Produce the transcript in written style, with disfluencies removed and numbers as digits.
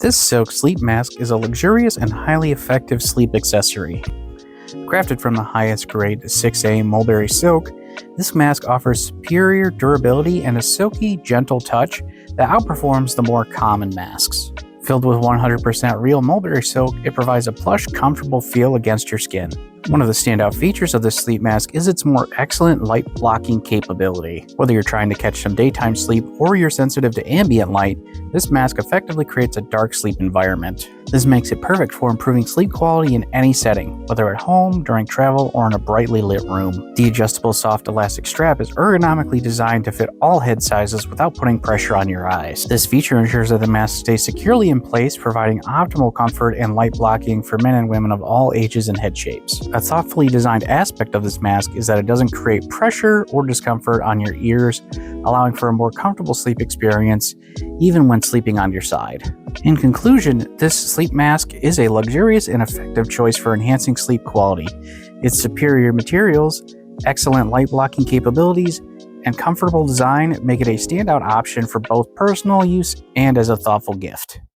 This silk sleep mask is a luxurious and highly effective sleep accessory. Crafted from the highest grade 6A mulberry silk, this mask offers superior durability and a silky, gentle touch that outperforms the more common masks. Filled with 100% real mulberry silk, it provides a plush, comfortable feel against your skin. One of the standout features of this sleep mask is its more excellent light blocking capability. Whether you're trying to catch some daytime sleep or you're sensitive to ambient light, this mask effectively creates a dark sleep environment. This makes it perfect for improving sleep quality in any setting, whether at home, during travel, or in a brightly lit room. The adjustable soft elastic strap is ergonomically designed to fit all head sizes without putting pressure on your eyes. This feature ensures that the mask stays securely in place, providing optimal comfort and light blocking for men and women of all ages and head shapes. A thoughtfully designed aspect of this mask is that it doesn't create pressure or discomfort on your ears, allowing for a more comfortable sleep experience even when sleeping on your side. In conclusion, this sleep mask is a luxurious and effective choice for enhancing sleep quality. Its superior materials, excellent light blocking capabilities, and comfortable design make it a standout option for both personal use and as a thoughtful gift.